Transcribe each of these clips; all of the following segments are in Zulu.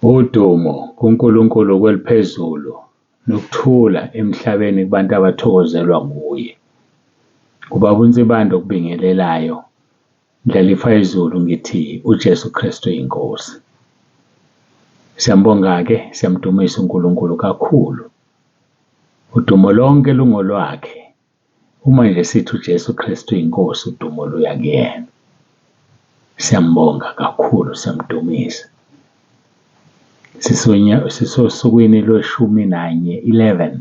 Udumo kuNkulunkulu kweliphezulu nokuthula emhlabeni kubantu abathokozelwa nguye. Kubaba uNsibanda okubingelelayo, ndlalifa izulu ngithi uJesu Kristu uyinkosi. Siyambonga-ke, siyamdumisa uNkulunkulu kakhulu. Udumo lonke lungolwakhe. Uma nje sithi uJesu Kristu uyinkosi, udumo luya kuyena. Siyambonga kakhulu, siyamdumisa. Sisosukwini lwe-11. 11.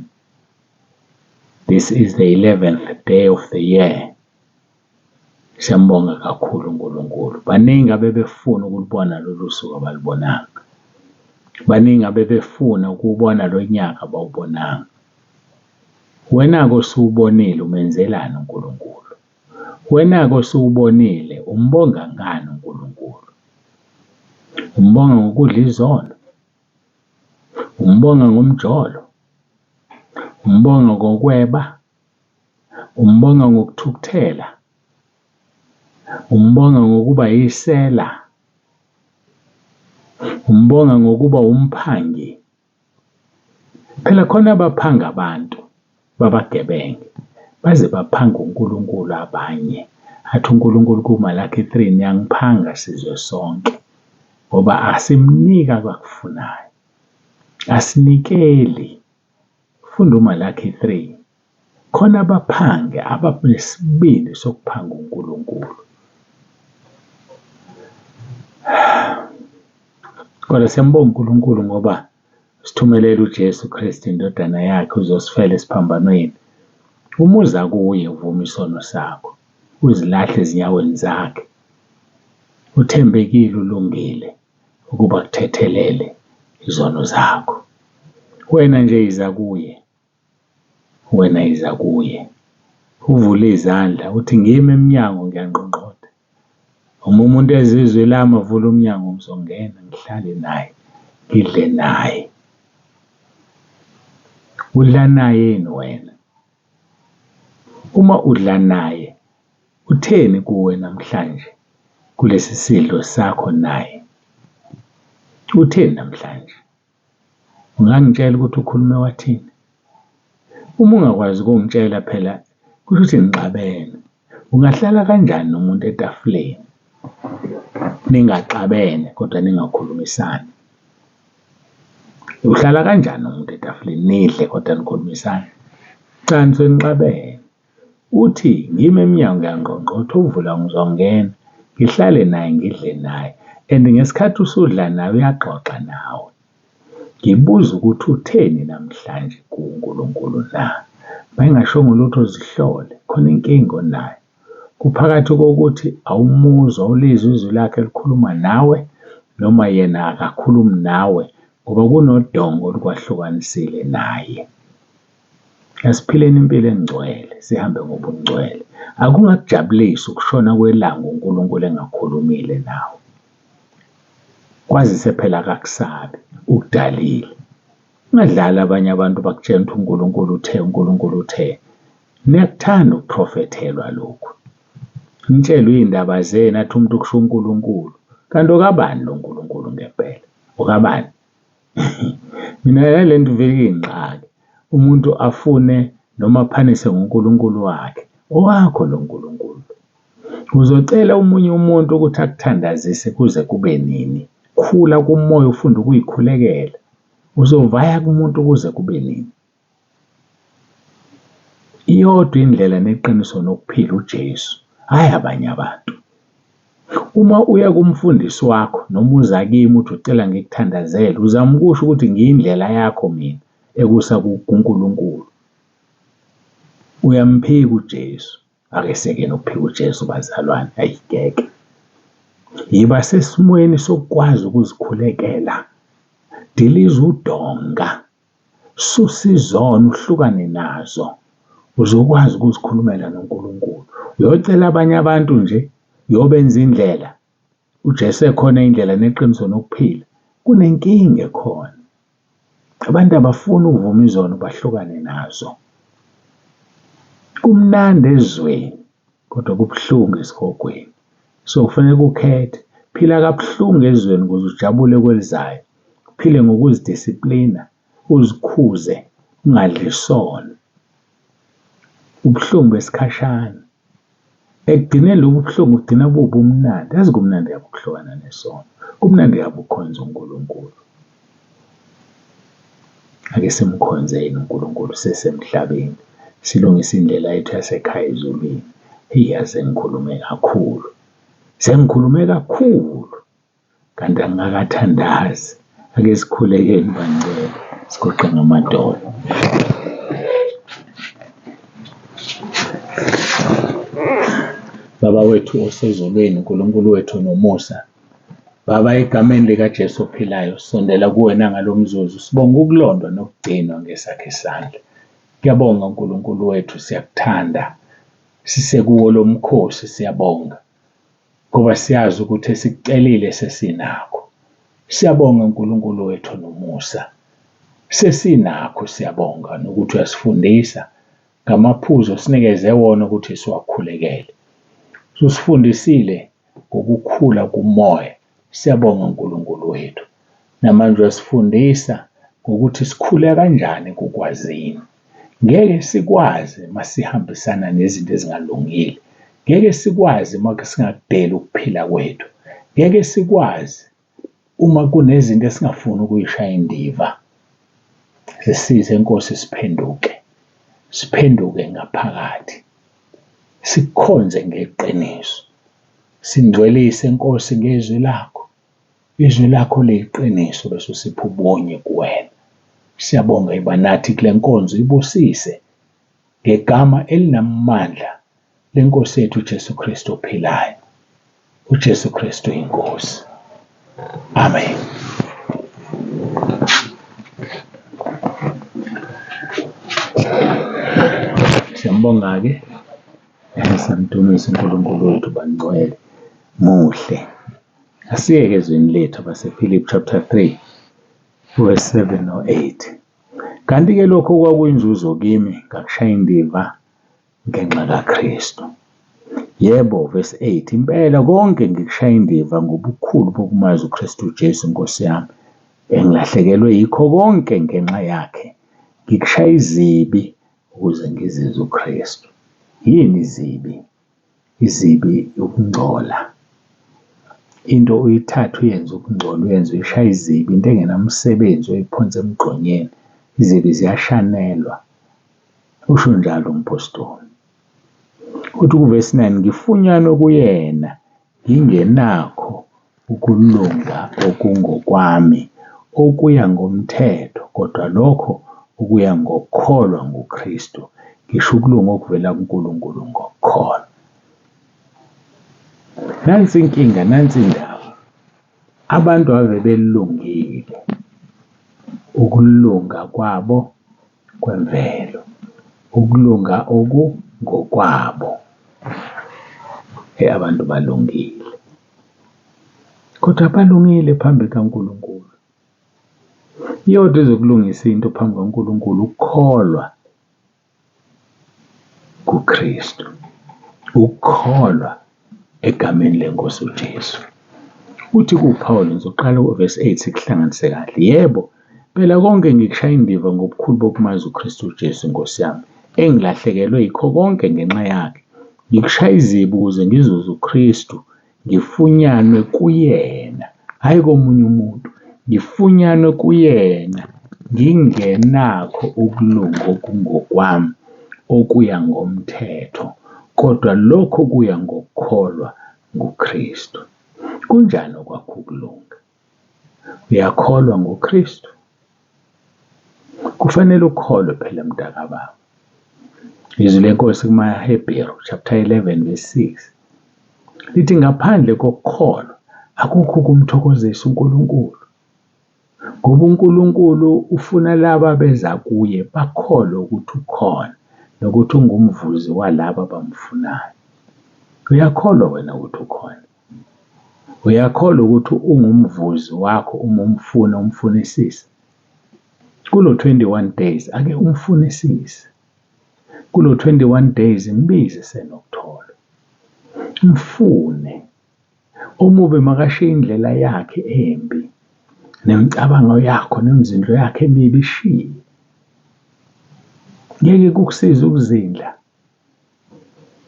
This is the 11th day of the year. Siyambonga kakhulu uNkulunkulu. Baningi abebefuna ukulibona lolu suku abalibonanga. Baningi abebefuna ukubona lo nyaka abawubonanga. Wena-ke osuwubonile umenzelani uNkulunkulu? Wena-ke osuwubonile umbonga ngani uNkulunkulu? Umbonga ngokudla izono? Umbonga ngomjolo? Umbonga ngokweba? Umbonga ngokuthukuthela? Umbonga ngokuba yisela? Umbonga ngokuba umphangi? Phela khona abaphanga abantu babagebenge baze baphanga uNkulunkulu abanye. Athi uNkulunkulu kuMalaki 3, niyangiphanga sizwe sonke ngoba asimnika abakufunayo, asinikeli. Funda uMalaki 3. Khona abaphange abanesibindi sokuphanga uNkulunkulu. Kodwa siyambonga uNkulunkulu ngoba sithumelele uJesu Kristu indodana yakhe uzosifela esiphambanweni. Umuza kuye uvuma isono sakho, uzilahle ezinyaweni zakhe. Uthembekile, ulungile ukuba kuthethelele izono zakho. Wena nje iza kuye. Wena iza kuye. Uvule izandla uthi ngimi emnyango ngiyangqongqotha. Uma umuntu ezizwe lami avule umnyango ngizongena ngihlale naye, ngidle naye. Udla naye yini wena? Uma udla naye, utheni kuwe namhlanje kulesi sidlo sakho naye? Utheni namhlanje? Ungangitshela ukuthi ukhulume wathini? Uma ungakwazi ukungitshela phela kusho ukuthi nixabene. Ungahlala kanjani nomuntu etafuleni ningaxabene kodwa ningakhulumisani? Uhlala kanjani nomuntu etafuleni nidle kodwa nikhulumisani? Cha, nisuke nixabene. Uthi ngimi emnyango ngiyangqongqotha, uvula ngizongena ngihlale naye ngidle naye. And ngesikhathi usudla nawe uyaxoxa nawe. Ngibuza ukuthi utheni namhlanje kuNkulunkulu na? Mayingashongo lutho zihlole, khona inkinga onayo. Kuphakathi kokuthi awumuzwa ulizwe izwi lakhe likhuluma nawe noma yena akakhulumi nawe ngoba kunodongo olukwahlukanisile naye. Asiphileni impilo engcwele, sihambe ngobungcwele. Akungakujabulisi ukushona kwelanga uNkulunkulu engakhulumile nawe. Kwazise phela akakusabi, ukudalile. Ungadlala abanye abantu bakutshela ukuthi uNkulunkulu uthe, uNkulunkulu uthe. Niyakuthanda ukuprofethelwa lokhu. Nitshelwe iy'ndaba zenu athi umuntu kusho uNkulunkulu. Kanti okabani lo nkulunkulu ngempela? Okabani? Mina yale nto vele ingxaki. Umuntu afune noma aphanise ngoNkulunkulu wakhe. Owakho lo nkulunkulu. Uzocela omunye umuntu ukuthi akuthandazise kuze kube nini? Khula kumoya ufunde ukuyikhulekela. Uzovaya kumuntu kuze kube nini? Iyodwa indlela neqiniso nokuphila uJesu, hayi abanye abantu. Uma uya kumfundisi wakho noma uza kimi uthi ucela ngikuthandazele, uzama ukusho ukuthi ngiyindlela yakho mina ekusa kuNkulunkulu. Uyamphika uJesu. Ake seke nokuphika uJesu bazalwane, ayigeke. Yiba sesimweni sokwazi ukuzikhulekela. Diliza udonga. Susa izono, uhlukane nazo. Uzokwazi ukuzikhulumela noNkulunkulu. Uyocela abanye abantu nje, uyobenza indlela. uJesu ekhona indlela neqiniso nokuphila. Kunenkinga ekhona. Abantu abafuna ukuvuma izono bahlukane nazo. Kumnandi ezweni kodwa kubuhlungu esigogweni. So kufanele ukhethe Phila kabuhlungu ezweni ukuze ujabule kwelizayo. Phile ngokuzidisiplina, uzikhuze, ungadli isona. Ubuhlungu besikhashana. Ekugcineni lobu buhlungu kugcina buba umnandi. Yazi kumnandi yabo ukuhlukana nesono. Kumnandi yabo ukukhonza uNkulunkulu. Ake simkhonzeni uNkulunkulu sisemhlabeni. Silungise indlela yethu yasekhaya ezulwini. Yaze ngikhulume kakhulu. Sengikhulume kakhulu. Kanti angakathandazi. Ake sikhulekeni bangcwele. Sigoqe ngamadolo. Baba wethu osezulwini, uNkulunkulu wethu nomusa. Baba, egameni likaJesu ophilayo, sondela kuwena ngalomzuzu. Sibonga ukulondwa nokugcinwa ngesakhe isandla. Ngiyabonga uNkulunkulu wethu, siyakuthanda. Sisekuwo lo mkhosi siyabonga. Ngoba siyazi ukuthi esikucelile sesinakho. Siyabonga uNkulunkulu wethu nomusa. Sesinakho siyabonga nokuthi uyasifundisa ngamaphuzu sinikeze wona ukuthi siwakhulekele. Usifundisile ngokukhula kumoya. Siyabonga uNkulunkulu wethu. Namanje uyasifundisa ngokuthi sikhule kanjani kukwazini. Ngeke sikwazi masihambisana nezinto ezingalungile. Ngeke sikwazi uma singakudeli ukuphila kwethu. Ngeke sikwazi uma kunezinto esingafuni ukuyishaya indiva. Sisize Nkosi siphenduke. Siphenduke ngaphakathi. Sikukhonze ngeqiniso. Singcwelise Nkosi ngezwi lakho. Izwi lakho liyiqiniso bese usipha ubonye kuwena. Siyabonga ibanathi kule nkonzo ibusise ngegama elinamandla leNkosi yethu uJesu Kristu ophilayo. uJesu Kristu Uyinkosi. Amen. Siyambonga-ke. Samdumisa uNkulunkulu wethu bangcwele. Muhle. Asiyeke ezweni lethu abasePhilippi chapter 3 verse 7 no 8. Kanti-ke lokho kwakuyinzuzo kimi ngakushaya indiva ngenxa kaKristu. Yebo, verse 8. Impela konke ngikushaya indiva ngobukhulu bokumazi uKristu uJesu Nkosi yami. Engilahlekelwe yikho konke ngenxa yakhe. Ngikushaya izibi ukuze ngizizwe uKristu. Yini izibi? Izibi ukungcola. Into uyithatha uyenze ukungcola, uyenze uyishaya izibi, into engenamsebenzi uyiphonse emgqonyeni. Izibi ziyashanelwa. Usho njalo umpostoli. Uthi kuvesi 9, ngifunyanwe kuyena ngingenakho ukulunga okungokwami okuya ngomthetho, kodwa lokho okuya ngokukholwa nguKristu. Ngisho ukulunga okuvela kuNkulunkulu ngokukholwa. Nansi inkinga, nansi indaba. Abantu ave belungile. Ukulunga kwabo kwemvelo. Ukulunga okungokwabo. Abantu balungile. Kodwa balungile phambi kaNkulunkulu. Yodwa ezokulungisa into phambi kaNkulunkulu ukukholwa kuKristu. Ukukholwa egameni leNkosi uJesu. Uthi kuPaul ngizoqala verse 8 sikuhlanganise kahle. Yebo, phela konke ngikushaya indiva ngobukhulu bokumazi uKristu uJesu Nkosi yami. Engilahlekelwe yikho konke ngenxa yakhe. Ngikushaya izibi ukuze ngizuze uKristu. Ngifunyanwe kuyena, hayi komunye umuntu. Ngifunyanwe kuyena ngingenakho ukulunga okungokwami okuya ngomthetho, kodwa lokho kuya ngokukholwa nguKristu. Kunjani okwakho ukulunga? Uyakholwa nguKristu? Kufanele ukholwe phela mntakababa. Izwi leNkosi kumaHebheru chapter 11 verse 6 lithi ngaphandle kokukholwa akukho ukumthokozisa uNkulunkulu. Ngoba uNkulunkulu ufuna laba beza kuye bakholwe ukuthi ukhona nokuthi ungumvuzi walaba bamfunayo. Uyakholwa wena ukuthi ukhona? Uyakholwa ukuthi ungumvuzi wakho uma umfuna umfunisise? Kulo 21 days ake umfunisise. Kulo 21 days mbize senokuthola. Mfune. Omubi makashiye indlela yakhe embi, nemicabango yakho nemizindlo yakhe emibi ishiye. Ngeke kukusize ukuzindla.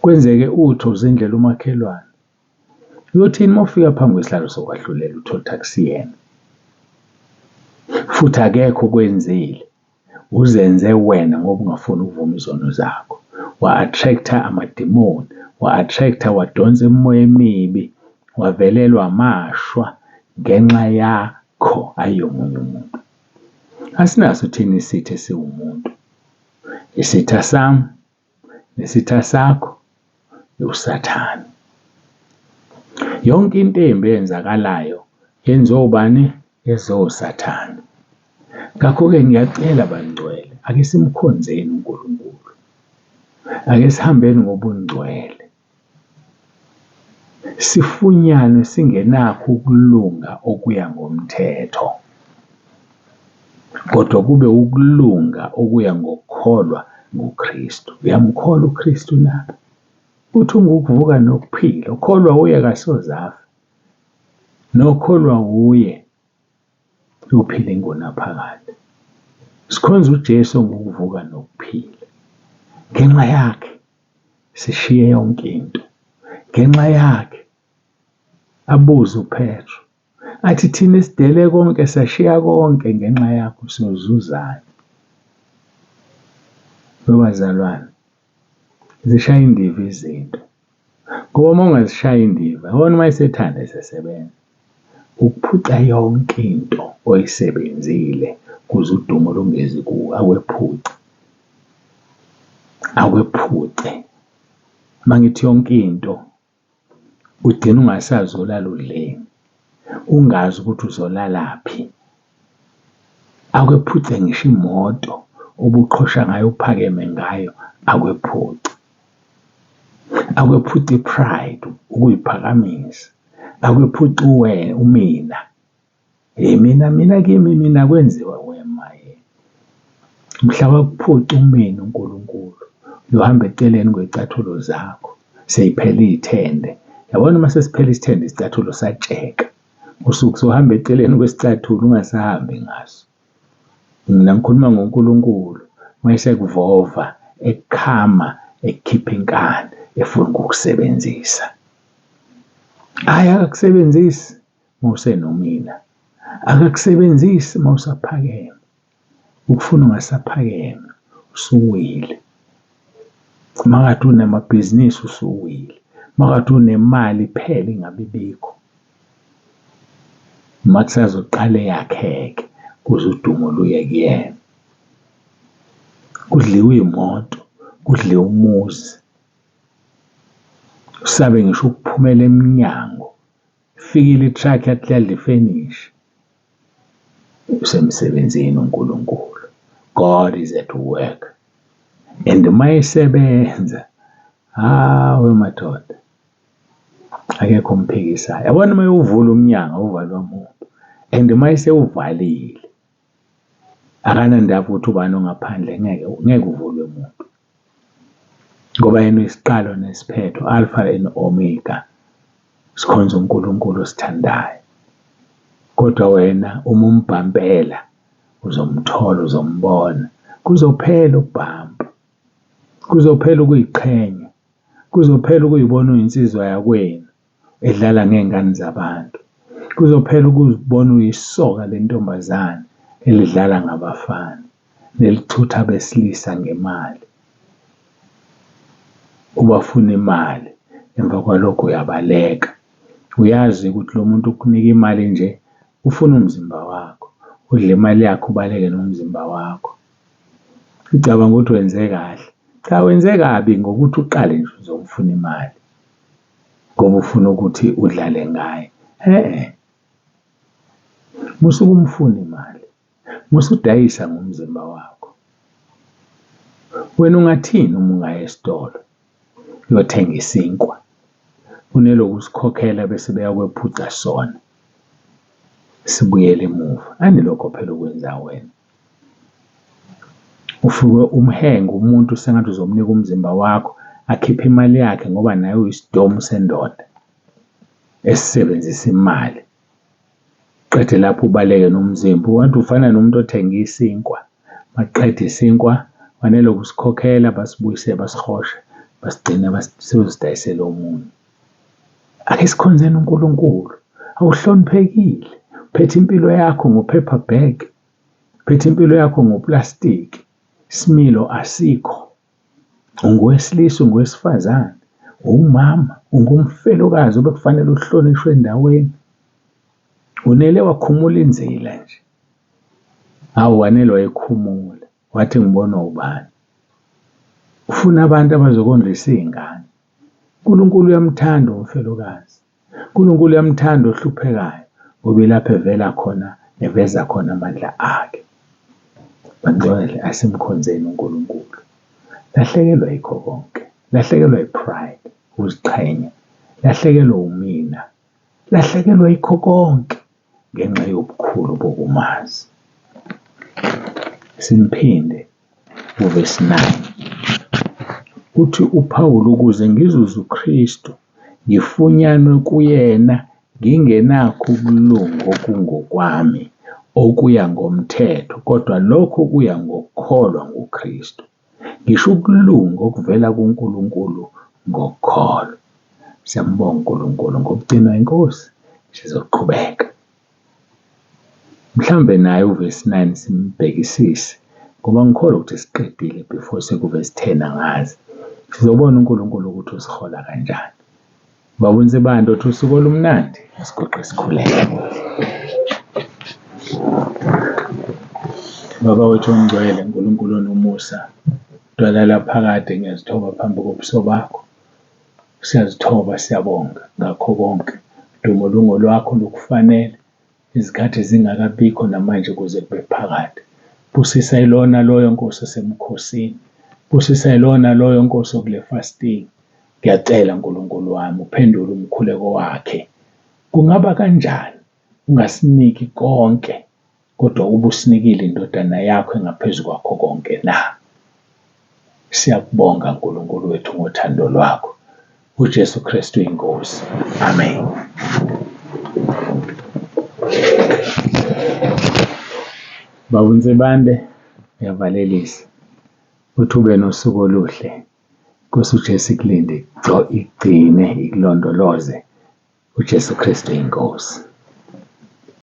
Kwenzeke utho uzindlela umakhelwane. Uyothini uma ufika phambi kwesihlalo sokwahlulela uthole ukuthi akusiyena? Futhi akekho okwenzile. Uzenze wena ngoba ungafuni ukuvuma izono zakho. Wa-attractor amadimoni, wa-attractor wadonsa imimoya emibi, wavelelwa amashwa ngenxa yakho ayomunye umuntu. Asinaso thina isitha esiwumuntu. Isitha sami nesitha sakho uSathane. Yonke into embi eyenzakalayo yenziwa ubani? Yenziwa uSathane. Ngakho-ke ngiyacela bangcwele, ake simkhonzeni uNkulunkulu. Ake sihambeni ngobungcwele. Sifunyanwe singenakho ukulunga okuya ngomthetho, kodwa kube ukulunga okuya ngokukholwa nguKristu. Uyamkholwa uKristu na? Uthi ungukuvuka nokuphila. Ukholwa uye kasozafa. Nokholwa uye uphila ingunaphakade. Sikhonza uJesu ngokuvuka nokuphila. Ngenxa yakhe sishiye yonke into. Ngenxa yakhe abuze uPetro athi thina esidele konke sashiya konke ngenxa yakho siyozuzana. Bazalwane, zishaya indiva izinto. Ngoba uma ungazishaya indiva, yabona uma isethanda esesebenza ukuphuca yonke into oyisebenzile kuze udumo lungezi kuwe. Akwephuce. Uma ngithi yonke into, ugcina ungasazi ulala udleni, ungazi ukuthi uzolalaphi. Akwephuce ngisho imoto ubuqhosha ngayo uphakeme ngayo, akwephuce. Akwephuce i-pride, ukuyiphakamisa. Akwephuce umina. Mina kimi, mina kwenziwa wema. Mhla wakuphuca umina uNkulunkulu, uyohamba eceleni kwezicathulo zakho. Seyiphela iy'thende. Yabona uma sesiphela isithende isicathulo satsheka. Usuke sohamba eceleni kwesicathulo ungasahambi ngaso. Mina ngikhuluma ngoNkulunkulu, uma esekuvova, ekukhama, ekukhipha inkani, efuna ukukusebenzisa. Akakusebenzisi uma usenomina. Akakusebenzisi uma usaphakeme. Ukufuna ungasaphakeme, usuwile. Makade unamabhizinisi usuwile. Makade unemali iphela ingabe ibikho. Uma kusazoqala yakheke kuze udumo luye kuyena. Kudliwe imoto, kudliwe umuzi. Usabe ngisho ukuphumela eminyango. Fikile itruck yathi liyadla ifenishi. Usemsebenzini uNkulunkulu. God is at work. And uma esebenza, hawe madoda, akekho umphikisayo. Yabona uma uvula umnyango uvalwa umuntu. And uma esewuvalile, akanandaba ukuthi ubani ongaphandle, ngeke uvulwe umuntu. Ngoba yena uyisiqalo nesiphetho, Alpha and Omega. Sikhonza uNkulunkulu osithandayo. Kodwa wena uma umbhampela, uzomthola, uzombona. Kuzophela ukubhamba. Kuzophela ukuyiqhenya. Kuzophela ukuyibona uyinsizwa yakwenu edlala ngey'ngane zabantu. Kuzophela ukuzibona uyisoka lentombazane elidlala ngabafana, nelithutha abesilisa ngemali. Ubafuna imali, emva kwalokho uyabaleka. Uyazi ukuthi lo muntu ukunika imali nje ufuna umzimba wakho. Udle imali yakho ubaleke nomzimba wakho. Ucabanga ukuthi wenze kahle. Cha, wenze kabi ngokuthi uqale nje uzomfuna imali. Ngoba ufuna ukuthi udlale ngaye. Musuke umfuna imali. Musudayisa ngomzimba wakho. Wena ungathini uma ungaya esitolo uyothenga isinkwa? Uneloku usikhokhela bese beyakwephuca sona. Sibuyele emuva. Anilokho phela ukwenza wena. Ufike umhenge umuntu sengathi uzomnika umzimba wakho, akhiphe imali yakhe ngoba naye uyisidomu sendoda. esisebenzisa imali. Qede lapho ubaleke nomzimba, wathi ufana nomuntu othenga isinkwa. Maqeda isinkwa fanele ukusikhokhela, basibuyise, basihoshe, basigcina sebesidayisela omunye. Ake sikhonzeni uNkulunkulu. Awuhloniphekile, phethe impilo yakho ngopaper bag, phethe impilo yakho ngoplastiki. Isimilo asikho. Ungowesilisa, ungowesifazane, umama, ungumfelokazi obekufanele uhlonishwe endaweni. Unele wakhumula inzila nje. Wanele wayikhumula. Wathi ngibona ubani. Ufuna abantu abazokondlisa iy'ngane. uNkulunkulu uyamthanda umfelokazi. uNkulunkulu uyamthanda ohluphekayo, ngoba ilapho evela khona, eveza khona amandla akhe. Bangcwele, asimkhonzeni uNkulunkulu. Lahlekelwa yikho konke. Lahlekelwa yi-pride, ukuziqhenya. Lahlekelwa umina. Lahlekelwa yikho konke ngenxa yobukhulu bokumazi. Simphinde uverse 9. Uthi uPawulu, ukuze ngizuze uKristu, ngifunyanwe kuyena ngingenakho ukulunga okungokwami okuya ngomthetho, kodwa lokho kuya ngokukholwa nguKristu. Ngisho ukulunga okuvela kuNkulunkulu ngokukholwa. Siyambonga uNkulunkulu. Ngokugcinwa inkosi sizoqhubeka. Mhlambe naye uverse 9 simbhekisise, ngoba ngikholwa ukuthi siqedile before sekuverse 10 angazi. Sizobona uNkulunkulu ukuthi usihola kanjani. Babonise bantu ukuthi usuku olumnandi asigoqe sikhuleke. Baba wethu ongcwele, uNkulunkulu onomusa, dwalala phakade, ngiyazithoba phambi kobuso bakho. Siyazithoba, siyabonga ngakho konke. Dumo lungolwakho lokufanele, izikhathi zingakabikho namanje kuze kube phakade. Busisa ilona loyo Nkosi osemkhosini. Busisa ilona loyo Nkosi okule fasting. Ngiyacela uNkulunkulu wami, uphendule umkhuleko wakhe. Kungaba kanjani ungasiniki konke, kodwa ubusinikile indodana yakho engaphezu kwakho konke na? Siyakubonga uNkulunkulu wethu ngothando lwakho. UJesu Kristu uyinkosi. Amen. Babunze bande, uyavalelisa. Uthi ube nosuku oluhle. Nkosi uJesu ikulinde, igcine, ikulondoloze. UJesu Kristu uyinkosi.